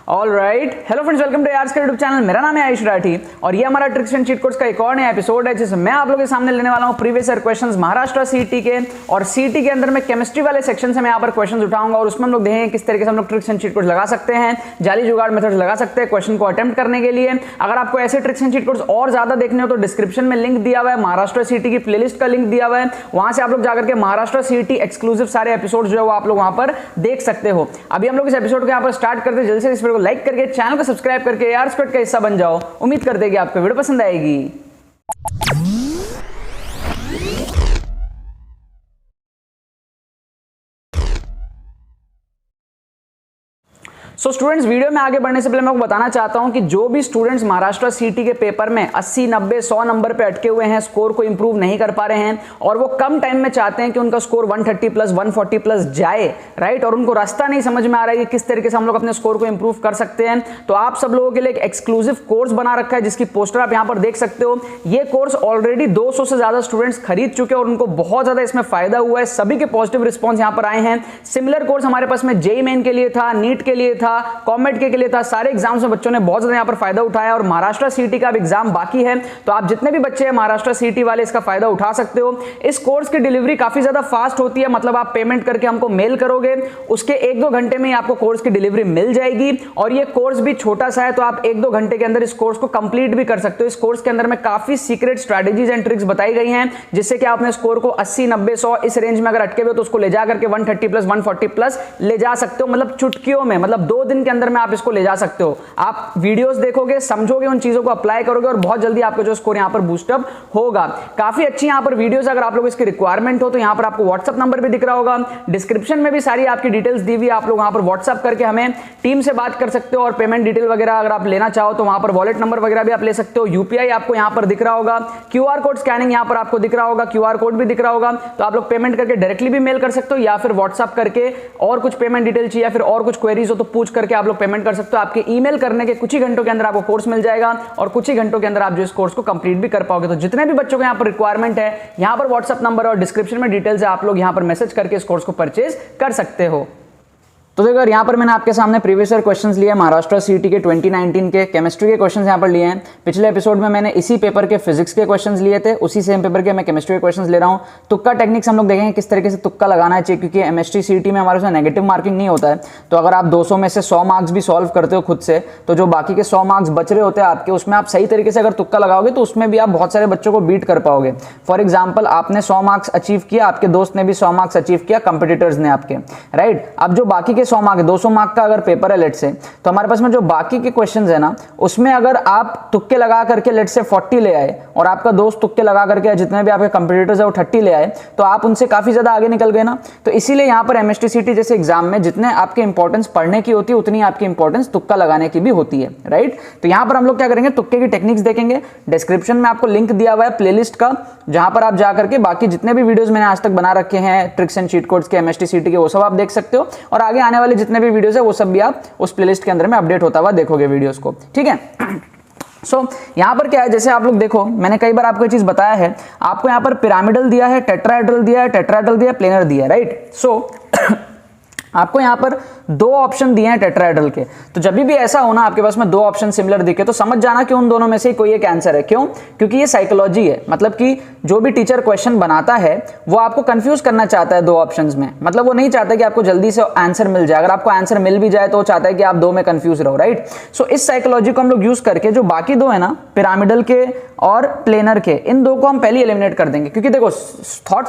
All right, hello friends, welcome to यार्स का YouTube channel. मेरा नाम है आयुष राठी और ये हमारा ट्रिक्स एंड चीट कोड्स का एक और नया एपिसोड है जिसमें मैं आप लोगों के सामने लेने वाला हूँ previous year questions Maharashtra CET के। और सीईटी के अंदर में केमिस्ट्री वाले सेक्शन से मैं यहाँ पर क्वेश्चंस उठाऊंगा और उसमें हम लोग देखेंगे किस तरीके से हम लोग ट्रिक्स एंड चीट कोड्स लगा सकते हैं, जाली जुगाड़ मेथड्स लगा सकते हैं क्वेश्चन को अटेम्प्ट करने के लिए। अगर आपको ऐसे ट्रिक्स एंड चीट कोड्स और ज्यादा देखने हो तो डिस्क्रिप्शन में लिंक दिया हुआ है, महाराष्ट्र सीईटी की प्लेलिस्ट का लिंक दिया हुआ है, वहां से आप लोग जाकर के महाराष्ट्र सीईटी एक्सक्लूसिव सारे एपिसोड जो है वो आप लोग वहां पर देख सकते हो। अभी हम लोग इस एपिसोड को यहाँ पर स्टार्ट करते हैं। जल्दी से इस वीडियो को लाइक करके चैनल को सब्सक्राइब करके यार स्क्वाड का हिस्सा बन जाओ। उम्मीद करते हैं कि आपको वीडियो पसंद आएगी। सो स्टूडेंट्स, वीडियो में आगे बढ़ने से पहले मैं आपको बताना चाहता हूं कि जो भी स्टूडेंट्स महाराष्ट्र सीईटी के पेपर में 80, 90, 100 नंबर पे अटके हुए हैं, स्कोर को इंप्रूव नहीं कर पा रहे हैं और वो कम टाइम में चाहते हैं कि उनका स्कोर 130 प्लस 140 प्लस जाए, राइट, और उनको रास्ता नहीं समझ में आ रहा है कि किस तरीके से हम लोग अपने स्कोर को इंप्रूव कर सकते हैं, तो आप सब लोगों के लिए एक एक्सक्लूसिव कोर्स बना रखा है जिसकी पोस्टर आप यहाँ पर देख सकते हो। ये कोर्स ऑलरेडी 200 से ज्यादा स्टूडेंट्स खरीद चुके हैं और उनको बहुत ज्यादा इसमें फायदा हुआ है। सभी के पॉजिटिव रिस्पॉन्स यहाँ पर आए हैं। सिमिलर कोर्स हमारे पास में जेईई मेन के लिए था, नीट के लिए था, कॉमेट के लिए था। सारे एग्जाम्स में बच्चों ने बहुत ज्यादा यहां पर फायदा उठाया और महाराष्ट्र सीईटी का अब एग्जाम बाकी है, तो आप जितने भी बच्चे हैं महाराष्ट्र सीईटी वाले इसका फायदा उठा सकते हो। इस कोर्स की डिलीवरी काफी ज्यादा फास्ट होती है, मतलब आप पेमेंट करके हमको मेल करोगे, उसके 1-2 घंटे में ही आपको कोर्स की डिलीवरी मिल जाएगी। और ये कोर्स भी छोटा सा है, तो आप 1-2 घंटे के अंदर इस कोर्स को कंप्लीट भी कर सकते हो। इस कोर्स के अंदर में काफी सीक्रेट स्ट्रेटेजीज एंड ट्रिक्स बताई गई हैं जिससे कि आप अपने स्कोर को 80, 90, 100 इस रेंज में अगर अटके हुए तो उसको ले जाकर के 130 प्लस 140 प्लस ले जा सकते हो, मतलब चुटकियों में, मतलब 2 दिन के अंदर में आप इसको ले जा सकते हो। आप वीडियोस देखोगे, समझोगे, उन चीजों को अप्लाई करोगे और बहुत जल्दी आपका जो स्कोर यहां पर बूस्टअप होगा। काफी अच्छी यहां पर वीडियोस, अगर आप लोग इसकी रिक्वायरमेंट हो तो यहां पर आपको व्हाट्सएप नंबर भी दिख रहा होगा, डिस्क्रिप्शन में भी सारी आपकी डिटेल्स दी हुई है। आप लोग वहां पर व्हाट्सएप करके हमें टीम से बात कर सकते हो और पेमेंट डिटेल वगैरह अगर आप लेना चाहो तो वहां पर वॉलेट नंबर वगैरह भी आप ले सकते हो। यूपीआई आपको यहां पर दिख रहा होगा, क्यूआर कोड स्कैनिंग यहां पर आपको दिख रहा होगा, क्यूआर कोड भी दिख रहा होगा, तो आप लोग पेमेंट करके डायरेक्टली भी मेल कर सकते हो या फिर व्हाट्सएप करके और कुछ पेमेंट डिटेल चाहिए या फिर और कुछ क्वेरीज हो तो पूछ करके आप लोग पेमेंट कर सकते हो। आपके ईमेल करने के कुछ ही घंटों के अंदर आपको कोर्स मिल जाएगा और कुछ ही घंटों के अंदर आप जो इस कोर्स को कंप्लीट भी कर पाओगे। तो जितने भी बच्चों को यहाँ पर रिक्वायरमेंट है, यहाँ पर व्हाट्सएप नंबर और डिस्क्रिप्शन में डिटेल्स है, आप लोग यहाँ पर मैसेज करके इस कोर्स को परचेज कर सकते हो। तो देखो यहाँ पर मैंने आपके सामने प्रीवियस ईयर क्वेश्चंस लिए महाराष्ट्र सीईटी के 2019 के केमिस्ट्री के क्वेश्चंस यहाँ पर लिए हैं। पिछले एपिसोड में मैंने इसी पेपर के फिजिक्स के क्वेश्चंस लिए थे, उसी सेम पेपर के मैं केमिस्ट्री के क्वेश्चंस ले रहा हूँ। तुक्का टेक्निक्स हम लोग देखेंगे किस तरीके से तुक्का लगाना चाहिए, क्योंकि एमएसटी सीईटी में हमारे उसमें नेगेटिव मार्किंग नहीं होता है, तो अगर आप 200 में से 100 मार्क्स भी सॉल्व करते हो खुद से तो जो बाकी के 100 मार्क्स बच रहे होते हैं आपके, उसमें आप सही तरीके से अगर तुक्का लगाओगे तो उसमें भी आप बहुत सारे बच्चों को बीट कर पाओगे। फॉर एग्जाम्पल, आपने 100 मार्क्स अचीव किया, आपके दोस्त ने भी 100 मार्क्स अचीव किया, कंपिटिटर्स ने आपके, राइट। अब जो बाकी के 100 मार्क्स, 200 मार्क्स का अगर पेपर है लेट से, तो हमारे पास में जो बाकी के क्वेश्चंस है ना, उसमें अगर आप तुक्के लगा करके लेट से 40 ले आए और आपका दोस्त तुक्के लगा करके जितने भी आपके कंपटीटर्स है वो 30 ले आए, तो आप उनसे काफी ज्यादा आगे निकल गए ना। तो इसीलिए यहाँ पर एमएसटी सीईटी जैसे एग्जाम में जितने आपके इंपॉर्टेंस पढ़ने की होती है उतनी आपकी इंपॉर्टेंस तुक्का लगाने की भी होती है, राइट। तो यहाँ पर हम लोग क्या करेंगे, तुक्के की टेक्निक्स देखेंगे। डिस्क्रिप्शन में आपको लिंक दिया हुआ है प्लेलिस्ट का, जहां पर आप जाकर के बाकी जितने भी वीडियोस मैंने आज तक बना रखे हैं ट्रिक्स एंड चीट कोड्स के एमएसटी सीईटी के, वो सब आप देख सकते हो और आगे आने वाले जितने भी वीडियोस है वो सब भी आप उस प्लेलिस्ट के अंदर में अपडेट होता हुआ देखोगे वीडियोस को, ठीक है। सो यहां पर क्या है, जैसे आप लोग देखो, मैंने कई बार आपको ये चीज बताया है, आपको यहां पर पिरामिडल दिया है, टेट्राहेड्रल दिया है, टेट्राहेड्रल दिया है, प्लेनर दिया है, राइट। सो आपको यहां पर 2 ऑप्शन दिए हैं टेट्राहेड्रल के, तो जब भी ऐसा होना आपके पास में 2 ऑप्शन सिमिलर दिखे तो समझ जाना कि उन दोनों में से कोई एक आंसर है। क्यों? क्योंकि ये साइकोलॉजी है, मतलब कि जो भी टीचर क्वेश्चन बनाता है वो आपको कंफ्यूज करना चाहता है 2 ऑप्शंस में, मतलब वो नहीं चाहता कि आपको जल्दी से आंसर मिल जाए। अगर आपको आंसर मिल भी जाए तो वो चाहता है कि आप 2 में कंफ्यूज रहो, राइट। सो इस साइकोलॉजी को हम लोग यूज करके जो बाकी 2 है ना, पिरामिडल के और प्लेनर के, इन 2 को हम पहले एलिमिनेट कर देंगे। क्योंकि देखो, थॉट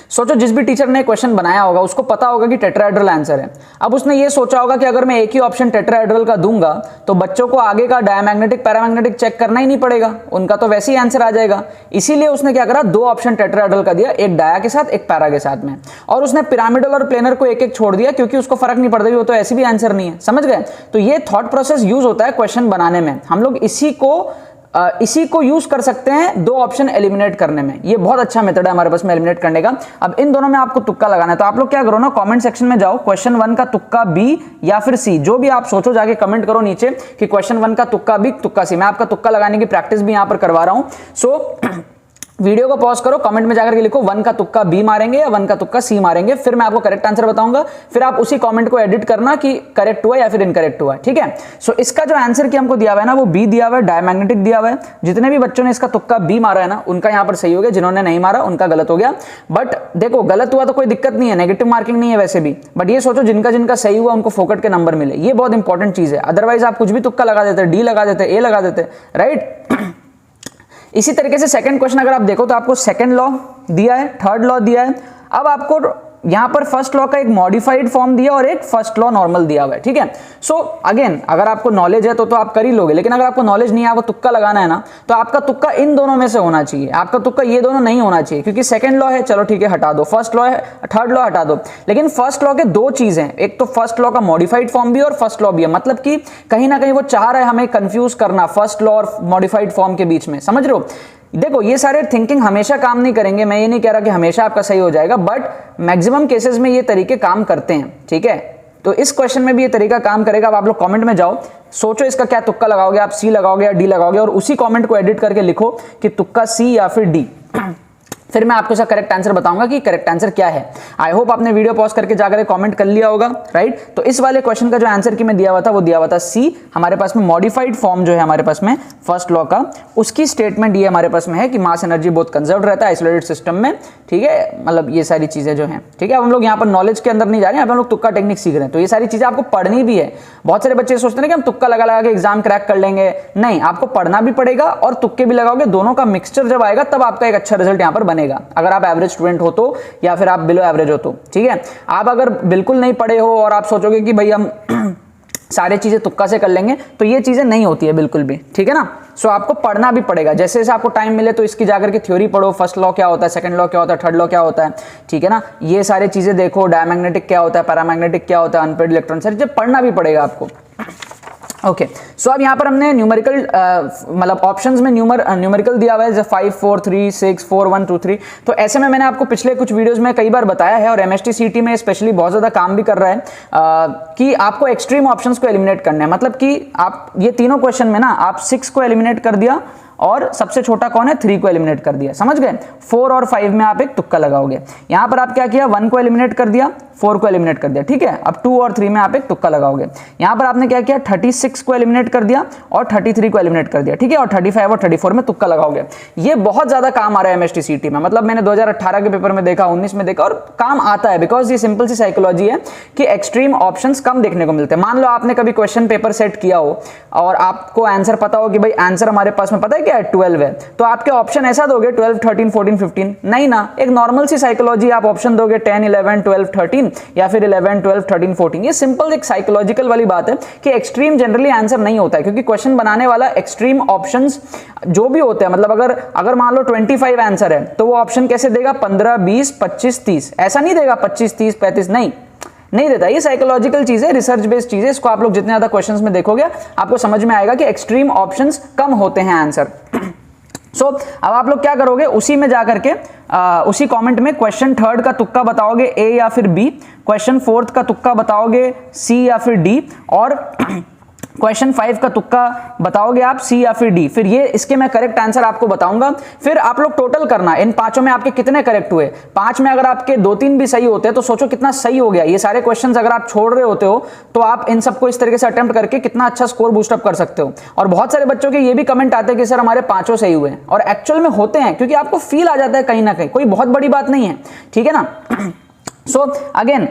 सोचो जिस भी टीचर ने क्वेश्चन बनाया होगा उसको पता होगा कि टेट्राहेड्रल आंसर है। अब उसने ये सोचा होगा कि अगर मैं एक ही ऑप्शन टेट्राहेड्रल का दूंगा तो बच्चों को आगे का डायमैग्नेटिक पैरामैग्नेटिक चेक करना ही नहीं पड़ेगा, उनका तो वैसे ही आंसर आ जाएगा। इसीलिए उसने क्या करा, 2 ऑप्शन टेट्राहेड्रल का दिया, एक डाया के साथ एक पैरा के साथ में, और उसने पिरामिडल और प्लेनर को एक एक छोड़ दिया क्योंकि उसको फर्क नहीं पड़ता, वो तो ऐसे भी आंसर नहीं है। समझ गए? तो ये थॉट प्रोसेस यूज होता है क्वेश्चन बनाने में। हम लोग इसी को यूज कर सकते हैं 2 ऑप्शन एलिमिनेट करने में। ये बहुत अच्छा मेथड है हमारे पास में एलिमिनेट करने का। अब इन दोनों में आपको तुक्का लगाना है, तो आप लोग क्या करो ना, कमेंट सेक्शन में जाओ, क्वेश्चन 1 का तुक्का बी या फिर सी, जो भी आप सोचो जाके कमेंट करो नीचे कि क्वेश्चन 1 का तुक्का बी, तुक्का सी। मैं आपका तुक्का लगाने की प्रैक्टिस भी यहां पर करवा रहा हूं। सो वीडियो को पॉज करो, कमेंट में जाकर के लिखो 1 का तुक्का बी मारेंगे या 1 का तुक्का सी मारेंगे, फिर मैं आपको करेक्ट आंसर बताऊंगा, फिर आप उसी कमेंट को एडिट करना कि करेक्ट हुआ या फिर इनकरेक्ट हुआ, ठीक है। सो इसका जो आंसर की हमको दिया हुआ है ना वो बी दिया हुआ है, डायमैग्नेटिक दिया हुआ है। जितने भी बच्चों ने इसका तुक्का बी मारा है ना उनका यहाँ पर सही हो गया, जिन्होंने नहीं मारा उनका गलत हो गया। बट देखो गलत हुआ तो कोई दिक्कत नहीं है, नेगेटिव मार्किंग नहीं है वैसे भी, बट ये सोचो जिनका जिनका सही हुआ उनको फोकट के नंबर मिले, ये बहुत इंपॉर्टेंट चीज है। अदरवाइज आप कुछ भी तुक्का लगा देते, डी लगा देते, ए लगा देते, राइट। इसी तरीके से सेकंड क्वेश्चन अगर आप देखो तो आपको सेकंड लॉ दिया है, थर्ड लॉ दिया है। अब आपको यहां पर फर्स्ट लॉ का एक मॉडिफाइड फॉर्म दिया और एक फर्स्ट लॉ नॉर्मल दिया हुआ है, ठीक है। सो अगेन अगर आपको नॉलेज है तो आप कर ही लोगे, लेकिन अगर आपको नॉलेज नहीं है, आपको तुक्का लगाना है ना, तो आपका तुक्का इन दोनों में से होना चाहिए, आपका तुक्का ये दोनों नहीं होना चाहिए, क्योंकि सेकंड लॉ है, चलो ठीक है हटा दो, फर्स्ट लॉ है, थर्ड लॉ हटा दो, लेकिन फर्स्ट लॉ के दो चीजें हैं, एक तो फर्स्ट लॉ का मॉडिफाइड फॉर्म भी और फर्स्ट लॉ भी है, मतलब कि कहीं ना कहीं वो चाह रहा है हमें कंफ्यूज करना फर्स्ट लॉ और मॉडिफाइड फॉर्म के बीच में, समझ रहे हो। देखो ये सारे थिंकिंग हमेशा काम नहीं करेंगे, मैं ये नहीं कह रहा कि हमेशा आपका सही हो जाएगा, बट मैक्सिमम केसेस में ये तरीके काम करते हैं, ठीक है। तो इस क्वेश्चन में भी ये तरीका काम करेगा। अब आप लोग कमेंट में जाओ, सोचो इसका क्या तुक्का लगाओगे, आप सी लगाओगे या डी लगाओगे, और उसी कमेंट को एडिट करके लिखो कि तुक्का सी या फिर डी। फिर मैं आपको इसका करेक्ट आंसर बताऊंगा कि करेक्ट आंसर क्या है। आई होप आपने वीडियो पॉज करके जाकर कमेंट कर लिया होगा, राइट। तो इस वाले क्वेश्चन का जो आंसर की मैं दिया हुआ था वो दिया हुआ था सी। हमारे पास में मॉडिफाइड फॉर्म जो है हमारे पास में फर्स्ट लॉ का, उसकी स्टेटमेंट ये हमारे पास में है कि मास एनर्जी बहुत कंजर्व रहता है आइसोलेटेड सिस्टम में, ठीक है। मतलब ये सारी चीजें जो हैं, ठीक है। अब हम लोग यहाँ पर नॉलेज के अंदर नहीं जा रहे हैं, अब हम लोग तुक्का टेक्निक सीख रहे हैं, तो ये सारी चीजें आपको पढ़नी भी है। बहुत सारे बच्चे सोचते हैं कि हम तुक्का लगा लगा के एग्जाम क्रैक कर लेंगे, नहीं, आपको पढ़ना भी पड़ेगा और तुक्के भी लगाओगे, दोनों का मिक्सचर जब आएगा तब आपका एक अच्छा रिजल्ट यहाँ पर बनेगा। अगर आप एवरेज स्टूडेंट हो तो, या फिर आप बिलो एवरेज हो तो, ठीक है। आप अगर बिल्कुल नहीं पढ़े हो और आप सोचोगे कि भाई हम सारी चीजें तुक्का से कर लेंगे, तो ये चीजें नहीं होती है बिल्कुल भी, ठीक है ना। सो आपको पढ़ना भी पड़ेगा, जैसे जैसे आपको टाइम मिले तो इसकी जाकर के थ्योरी पढ़ो, फर्स्ट लॉ क्या होता है, सेकंड लॉ क्या होता है, थर्ड लॉ क्या होता है, ठीक है ना। ये सारी चीजें देखो, डायमैग्नेटिक क्या होता है, पैरामैग्नेटिक क्या होता है, अनपेड इलेक्ट्रॉन, सारी चीजें पढ़ना भी पड़ेगा आपको। ओके, सो अब यहाँ पर हमने न्यूमेरिकल मतलब ऑप्शंस में न्यूमेरिकल दिया हुआ है, जैसे 5 4 3 6 4 1 2 3। तो ऐसे में मैंने आपको पिछले कुछ वीडियोस में कई बार बताया है, और एमएसटी सीटी में स्पेशली बहुत ज्यादा काम भी कर रहा है कि आपको एक्सट्रीम ऑप्शंस को एलिमिनेट करना है। मतलब कि आप ये तीनों क्वेश्चन में ना आप 6 को एलिमिनेट कर दिया और सबसे छोटा कौन है 3 को एलिमिनेट कर दिया, समझ गए। 4 और 5 में आप एक तुक्का लगाओगे। यहां पर आप क्या किया, 1 को एलिमिनेट कर दिया, 4 को एलिमिनेट कर दिया, ठीक है। अब 2 और 3 में आप एक तुक्का लगाओगे। यहां पर आपने क्या किया, 36 को एलिमिनेट कर दिया और 33 को एलिमिनेट कर दिया, ठीक है। और 35 और 34 में तुक्का लगाओगे। ये बहुत ज्यादा काम आ रहा है एमएसटी सीटी में, मतलब मैंने 2018 के पेपर में देखा, 19 में देखा, और काम आता है, बिकॉज ये सिंपल सी साइकोलॉजी है कि एक्सट्रीम ऑप्शंस कम देखने को मिलते हैं। मान लो आपने कभी क्वेश्चन पेपर सेट किया हो और आपको आंसर पता हो कि भाई आंसर हमारे पास में पता है क्या है, 12 है, तो आपके ऑप्शन ऐसा दोगे 12 13 14 15, नहीं ना। एक नॉर्मल सी साइकोलॉजी, आप ऑप्शन दोगे 10 11 12 13 या फिर 11 12 13 14। ये सिंपल एक साइकोलॉजिकल वाली बात है कि एक्सट्रीम जनरली आंसर नहीं होता है, क्योंकि क्वेश्चन बनाने वाला एक्सट्रीम ऑप्शंस जो भी होते हैं, मतलब अगर मान लो 25 आंसर है तो वो ऑप्शन कैसे देगा, 15 20 25 30, ऐसा नहीं देगा 25 30 35, नहीं देता। ये साइकोलॉजिकल चीज है, रिसर्च बेस्ड चीज है। इसको आप लोग जितने ज्यादा क्वेश्चंस में देखोगे आपको समझ में आएगा कि एक्सट्रीम ऑप्शंस कम होते हैं आंसर। सो अब आप लोग क्या करोगे, उसी में जाकर के उसी कमेंट में क्वेश्चन थर्ड का तुक्का बताओगे ए या फिर बी, क्वेश्चन फोर्थ का तुक्का बताओगे सी या फिर डी, और क्वेश्चन 5 का तुक्का बताओगे आप सी या फिर डी। फिर ये इसके मैं करेक्ट आंसर आपको बताऊंगा। फिर आप लोग टोटल करना, इन पांचों में आपके कितने करेक्ट हुए। 5 में अगर आपके 2-3 भी सही होते हैं तो सोचो कितना सही हो गया। ये सारे क्वेश्चंस अगर आप छोड़ रहे होते हो तो आप इन सबको इस तरीके से अटेम्प्ट करके कितना अच्छा स्कोर बूस्टअप कर सकते हो। और बहुत सारे बच्चों के ये भी कमेंट आते हैं कि सर हमारे 5 सही हुए, और एक्चुअल में होते हैं, क्योंकि आपको फील आ जाता है कहीं ना कहीं, कोई बहुत बड़ी बात नहीं है, ठीक है ना। सो अगेन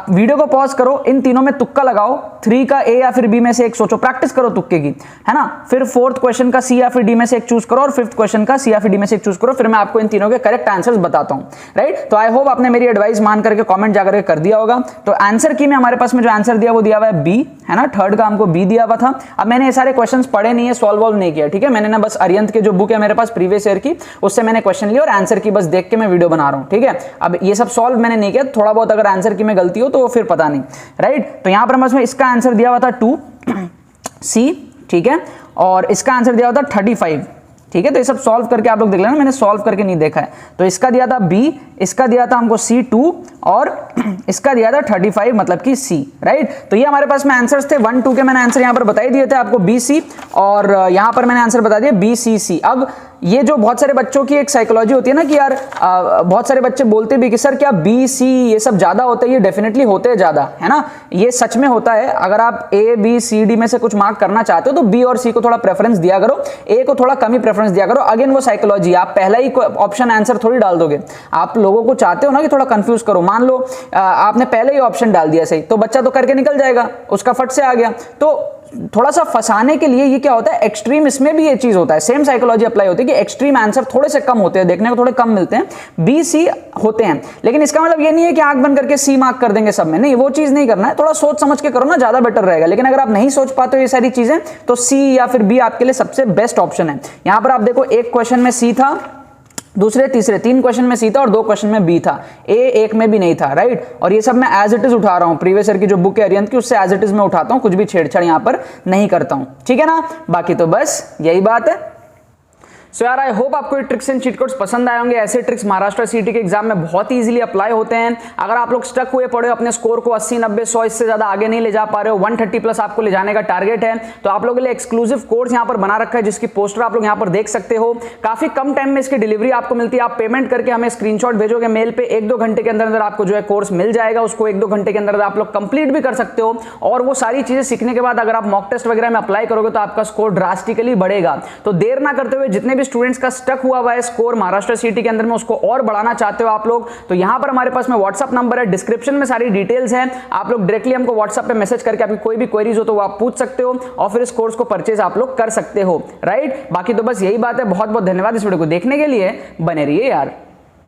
वीडियो को पॉज करो, इन तीनों में तुक्का लगाओ, 3 का ए या फिर बी में से एक सोचो, प्रैक्टिस करो तुक्के की, है ना। फिर 4th क्वेश्चन का सी या फिर डी में से एक चूज करो, और 5th क्वेश्चन का सी या फिर डी में से एक चूज करो। फिर मैं आपको इन तीनों के करेक्ट आंसर्स बताता हूं, राइट। तो आई होप आपने मेरी एडवाइस मान करके कमेंट जाकर कर दिया होगा। तो आंसर की में हमारे पास में जो आंसर दिया वो दिया हुआ है बी, है ना। थर्ड का हमको बी दिया हुआ था। अब मैंने ये सारे क्वेश्चन पढ़े नहीं है, सॉल्व नहीं किया, ठीक है। मैंने ना बस अरियंत के जो बुक है मेरे पास प्रीवियस ईयर की, उससे मैंने क्वेश्चन लिया और आंसर की बस देख के मैं वीडियो बना रहा हूं, ठीक है। अब ये सब सॉल्व मैंने नहीं किया, थोड़ा बहुत अगर आंसर की में गलती हो तो फिर पता नहीं, राइट। तो यहां पर मैं इसका आंसर दिया हुआ था 2 सी, ठीक है, और इसका आंसर दिया हुआ था 35, ठीक है। तो ये सब सॉल्व करके आप लोग देख लेना, मैंने सॉल्व करके नहीं देखा है। तो इसका दिया था बी, इसका दिया था हमको C2, और इसका दिया था 35 मतलब कि C, राइट। तो ये हमारे पास में आंसर्स थे। 1 2 के मैंने आंसर यहां पर बता ही दिए थे आपको, B C, और यहां पर मैंने आंसर बता दिया B C C। अब ये जो बहुत सारे बच्चों की एक साइकोलॉजी होती है ना कि यार बहुत सारे बच्चे बोलते भी कि सर क्या बी सी ये सब ज्यादा होता है, ये डेफिनेटली होते हैं ज्यादा, है ना, ये सच में होता है। अगर आप ए बी सी डी में से कुछ मार्क करना चाहते हो तो बी और सी को थोड़ा प्रेफरेंस दिया करो, ए को थोड़ा कम ही प्रेफरेंस दिया करो। अगेन वो साइकोलॉजी, आप पहला ही ऑप्शन आंसर थोड़ी डाल दोगे, आप लोगों को चाहते हो ना कि थोड़ा कंफ्यूज करो। मान लो आपने पहले ही ऑप्शन डाल दिया सही, तो बच्चा तो करके निकल जाएगा, उसका फट से आ गया। तो थोड़ा सा फंसाने के लिए ये क्या होता है, एक्सट्रीम, इसमें भी ये चीज होता है, सेम साइकोलॉजी अप्लाई होती है कि एक्सट्रीम आंसर थोड़े से कम होते हैं, देखने को थोड़े कम मिलते हैं, बी सी होते हैं। लेकिन इसका मतलब ये नहीं है कि आंख बंद करके सी मार्क कर देंगे सब में, नहीं, वो चीज नहीं करना है, थोड़ा सोच समझ के करो ना, ज्यादा बेटर रहेगा। लेकिन अगर आप नहीं सोच पाते हो ये सारी चीजें, तो सी या फिर बी आपके लिए सबसे बेस्ट ऑप्शन है। यहां पर आप देखो, एक क्वेश्चन में सी था, दूसरे तीसरे 3 क्वेश्चन में सी था और 2 क्वेश्चन में बी था, ए एक में भी नहीं था, राइट। और ये सब मैं एज इट इज उठा रहा हूं, प्रीवियस ईयर की जो बुक है अरिहंत की, उससे एज इट इज मैं उठाता हूं, कुछ भी छेड़छाड़ यहां पर नहीं करता हूं, ठीक है ना। बाकी तो बस यही बात है। सो यार आई होप आपको ये ट्रिक्स एंड चीट कोड्स पसंद आए होंगे। ऐसे ट्रिक्स महाराष्ट्र सीटी के एग्जाम में बहुत इजीली अप्लाई होते हैं। अगर आप लोग स्टक हुए पड़े हो, अपने स्कोर को 80 90 100 इससे ज्यादा आगे नहीं ले जा पा रहे हो, 130 प्लस आपको ले जाने का टारगेट है, तो आप लोगों के लिए एक्सक्लूसिव कोर्स यहां पर बना रखा है, जिसकी पोस्टर आप लोग यहां पर देख सकते हो। काफी कम टाइम में इसकी डिलीवरी आपको मिलती है। आप पेमेंट करके हमें स्क्रीनशॉट भेजोगे मेल पे, 1-2 घंटे के अंदर अंदर आपको जो है कोर्स मिल जाएगा। उसको 1-2 घंटे के अंदर आप लोग कंप्लीट भी कर सकते हो। और वो सारी चीजें सीखने के बाद अगर आप मॉक टेस्ट वगैरह में अप्लाई करोगे तो आपका स्कोर ड्रास्टिकली बढ़ेगा। तो देर ना करते हुए, जितने भी स्टूडेंट्स का स्टक हुआ है स्कोर महाराष्ट्र सीटी के अंदर में, उसको और बढ़ाना चाहते हो आप लोग, तो यहां पर हमारे पास में व्हाट्सएप नंबर है, डिस्क्रिप्शन में सारी डिटेल्स हैं। आप लोग डायरेक्टली हमको व्हाट्सएप पे मैसेज करके आपकी कोई भी क्वेरीज हो तो वो आप पूछ सकते हो, और फिर इस कोर्स को परचेज आप लोग कर सकते हो, राइट। बाकी तो बस यही बात है। बहुत बहुत धन्यवाद इस वीडियो को देखने के लिए, बने रहिए यार।